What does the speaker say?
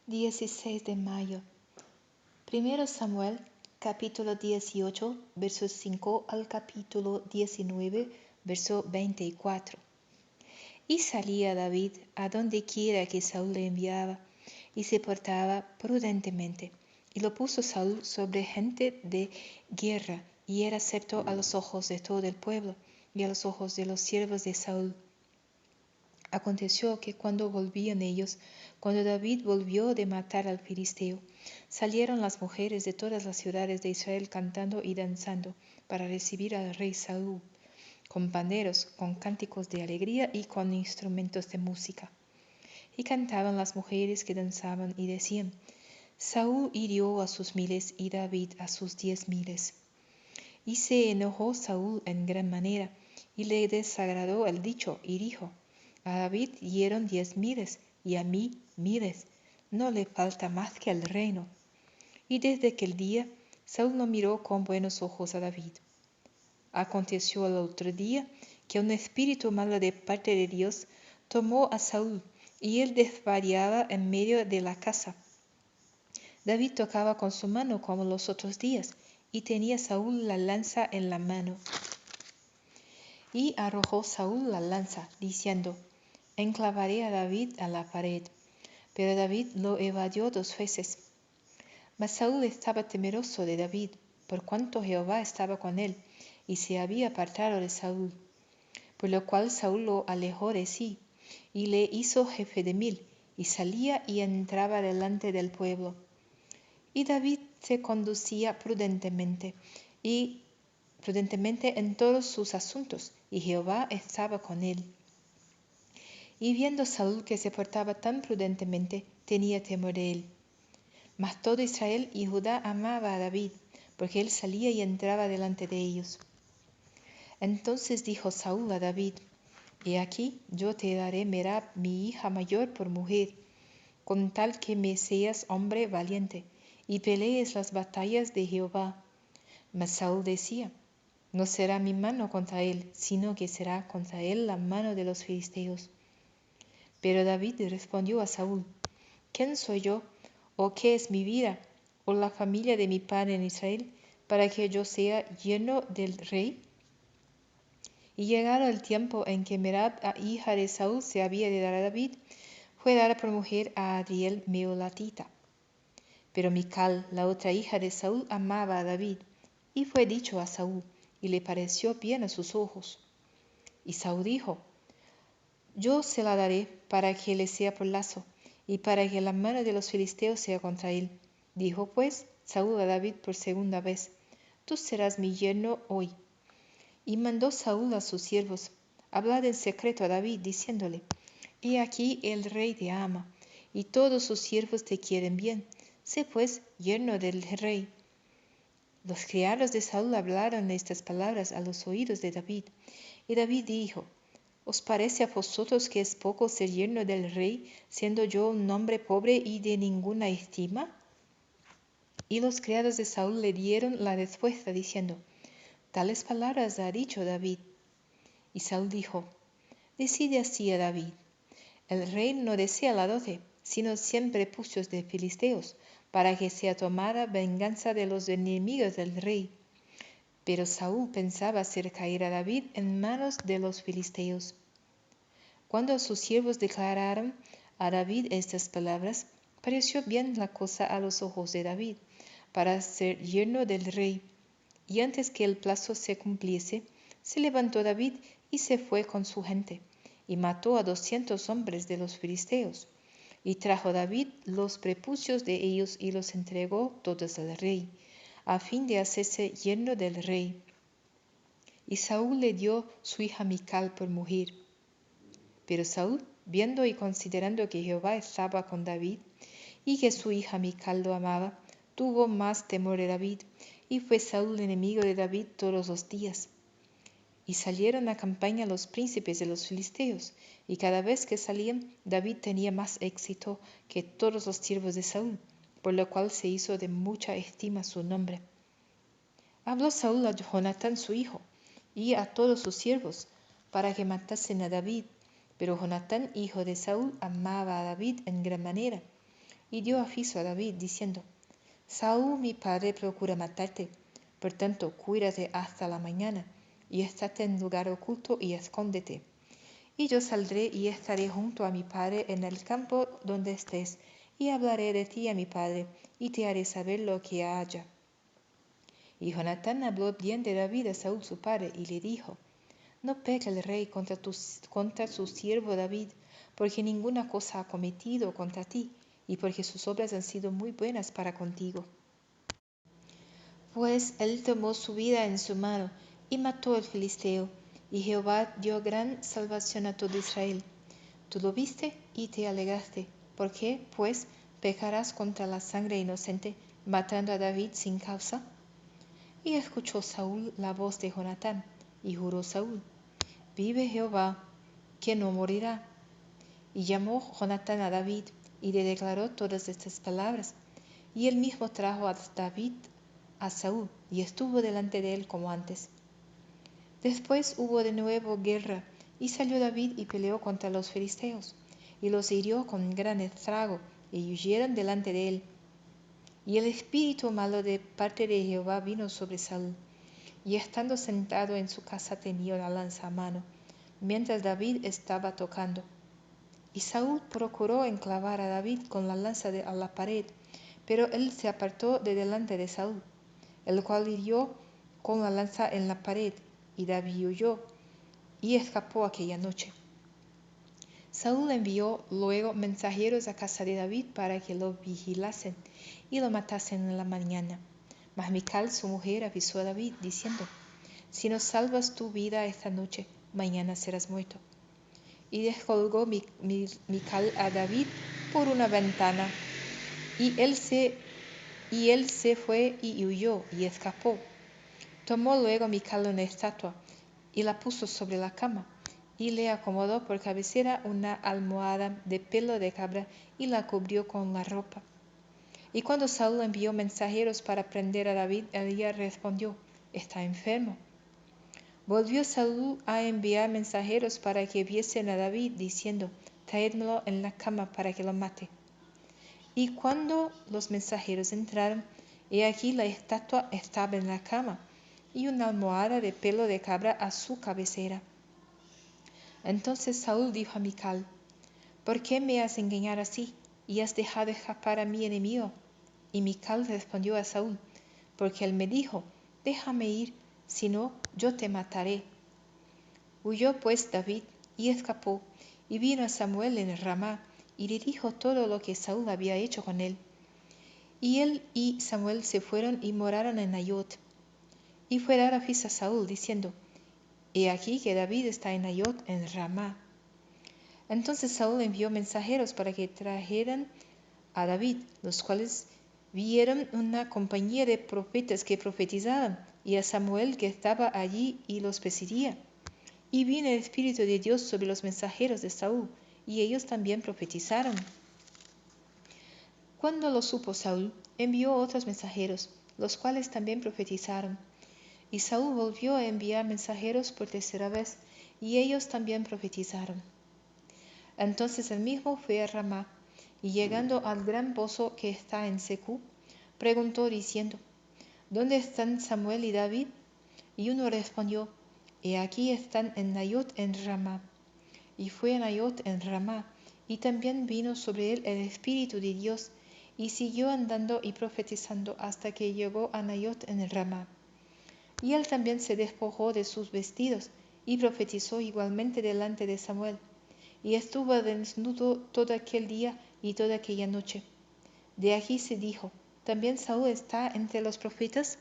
16 de mayo. Primero Samuel, capítulo 18, versos 5 al capítulo 19, verso 24. Y salía David a donde quiera que Saúl le enviaba, y se portaba prudentemente. Y lo puso Saúl sobre gente de guerra, y era acepto a los ojos de todo el pueblo, y a los ojos de los siervos de Saúl. Aconteció que cuando David volvió de matar al filisteo, salieron las mujeres de todas las ciudades de Israel cantando y danzando para recibir al rey Saúl, con panderos, con cánticos de alegría y con instrumentos de música. Y cantaban las mujeres que danzaban y decían: Saúl hirió a sus miles y David a sus 10,000. Y se enojó Saúl en gran manera, y le desagradó el dicho, y dijo: A David hirieron 10,000, y a mí 1,000. No le falta más que el reino. Y desde aquel día Saúl no miró con buenos ojos a David. Aconteció el otro día que un espíritu malo de parte de Dios tomó a Saúl, y él desvariaba en medio de la casa. David tocaba con su mano como los otros días, y tenía Saúl la lanza en la mano. Y arrojó Saúl la lanza, diciendo: Enclavaré a David a la pared. Pero David lo evadió 2 veces. Mas Saúl estaba temeroso de David, por cuanto Jehová estaba con él, y se había apartado de Saúl. Por lo cual Saúl lo alejó de sí, y le hizo jefe de 1000, y salía y entraba delante del pueblo. Y David se conducía prudentemente en todos sus asuntos, y Jehová estaba con él. Y viendo Saúl que se portaba tan prudentemente, tenía temor de él. Mas todo Israel y Judá amaba a David, porque él salía y entraba delante de ellos. Entonces dijo Saúl a David: He aquí, yo te daré Merab, mi hija mayor, por mujer, con tal que me seas hombre valiente, y pelees las batallas de Jehová. Mas Saúl decía: No será mi mano contra él, sino que será contra él la mano de los filisteos. Pero David respondió a Saúl: ¿Quién soy yo, o qué es mi vida, o la familia de mi padre en Israel, para que yo sea yerno del rey? Y llegado el tiempo en que Merab, hija de Saúl, se había de dar a David, fue dada por mujer a Adriel Meolatita. Pero Mical, la otra hija de Saúl, amaba a David, y fue dicho a Saúl, y le pareció bien a sus ojos. Y Saúl dijo: Yo se la daré para que le sea por lazo, y para que la mano de los filisteos sea contra él. Dijo pues Saúl a David por segunda vez: Tú serás mi yerno hoy. Y mandó Saúl a sus siervos: Hablad en secreto a David, diciéndole: He aquí el rey te ama, y todos sus siervos te quieren bien. Sé pues yerno del rey. Los criados de Saúl hablaron estas palabras a los oídos de David. Y David dijo: ¿Os parece a vosotros que es poco ser yerno del rey, siendo yo un hombre pobre y de ninguna estima? Y los criados de Saúl le dieron la respuesta, diciendo: Tales palabras ha dicho David. Y Saúl dijo: Decide así a David: El rey no desea la dote, sino 100 prepucios de filisteos, para que sea tomada venganza de los enemigos del rey. Pero Saúl pensaba hacer caer a David en manos de los filisteos. Cuando sus siervos declararon a David estas palabras, pareció bien la cosa a los ojos de David, para ser yerno del rey. Y antes que el plazo se cumpliese, se levantó David y se fue con su gente, y mató a 200 hombres de los filisteos. Y trajo David los prepucios de ellos y los entregó todos al rey, a fin de hacerse yerno del rey. Y Saúl le dio su hija Mical por mujer. Pero Saúl, viendo y considerando que Jehová estaba con David, y que su hija Mical lo amaba, tuvo más temor de David, y fue Saúl enemigo de David todos los días. Y salieron a campaña los príncipes de los filisteos, y cada vez que salían, David tenía más éxito que todos los siervos de Saúl, por lo cual se hizo de mucha estima su nombre. Habló Saúl a Jonatán su hijo, y a todos sus siervos, para que matasen a David. Pero Jonatán, hijo de Saúl, amaba a David en gran manera, y dio aviso a David, diciendo: Saúl mi padre procura matarte, por tanto cuídate hasta la mañana, y estate en lugar oculto y escóndete. Y yo saldré y estaré junto a mi padre en el campo donde estés, y hablaré de ti a mi padre, y te haré saber lo que haya. Y Jonatán habló bien de David a Saúl su padre, y le dijo: No peque el rey contra su siervo David, porque ninguna cosa ha cometido contra ti, y porque sus obras han sido muy buenas para contigo. Pues él tomó su vida en su mano, y mató al filisteo, y Jehová dio gran salvación a todo Israel. Tú lo viste y te alegraste. ¿Por qué, pues, pecarás contra la sangre inocente, matando a David sin causa? Y escuchó Saúl la voz de Jonatán, y juró Saúl: Vive Jehová, que no morirá. Y llamó Jonatán a David, y le declaró todas estas palabras. Y él mismo trajo a David a Saúl, y estuvo delante de él como antes. Después hubo de nuevo guerra, y salió David y peleó contra los filisteos, y los hirió con gran estrago, y huyeron delante de él. Y el espíritu malo de parte de Jehová vino sobre Saúl, y estando sentado en su casa tenía la lanza a mano, mientras David estaba tocando. Y Saúl procuró enclavar a David con la lanza a la pared, pero él se apartó de delante de Saúl, el cual hirió con la lanza en la pared, y David huyó, y escapó aquella noche. Saúl envió luego mensajeros a casa de David para que lo vigilasen y lo matasen en la mañana. Mas Mical, su mujer, avisó a David, diciendo: Si no salvas tu vida esta noche, mañana serás muerto. Y descolgó Mical a David por una ventana, y él se fue y huyó y escapó. Tomó luego Mical una estatua y la puso sobre la cama, y le acomodó por cabecera una almohada de pelo de cabra y la cubrió con la ropa. Y cuando Saúl envió mensajeros para prender a David, ella respondió: Está enfermo. Volvió Saúl a enviar mensajeros para que viesen a David, diciendo: Traédmelo en la cama para que lo mate. Y cuando los mensajeros entraron, he aquí la estatua estaba en la cama, y una almohada de pelo de cabra a su cabecera. Entonces Saúl dijo a Mical: ¿Por qué me has engañado así, y has dejado escapar a mi enemigo? Y Mical respondió a Saúl: Porque él me dijo: Déjame ir, si no, yo te mataré. Huyó pues David, y escapó, y vino a Samuel en Ramá, y le dijo todo lo que Saúl había hecho con él. Y él y Samuel se fueron y moraron en Nayot. Y fue dar aviso a Saúl, diciendo: He aquí que David está en Nayot en Ramá. Entonces Saúl envió mensajeros para que trajeran a David, los cuales vieron una compañía de profetas que profetizaban, y a Samuel que estaba allí y los presidía. Y vino el Espíritu de Dios sobre los mensajeros de Saúl, y ellos también profetizaron. Cuando lo supo Saúl, envió otros mensajeros, los cuales también profetizaron. Y Saúl volvió a enviar mensajeros por tercera vez, y ellos también profetizaron. Entonces él mismo fue a Ramá, y llegando al gran pozo que está en Secú, preguntó diciendo: ¿Dónde están Samuel y David? Y uno respondió: He aquí están en Nayot en Ramá. Y fue a Nayot en Ramá, y también vino sobre él el Espíritu de Dios, y siguió andando y profetizando hasta que llegó a Nayot en Ramá. Y él también se despojó de sus vestidos, y profetizó igualmente delante de Samuel. Y estuvo desnudo todo aquel día y toda aquella noche. De aquí se dijo: ¿También Saúl está entre los profetas?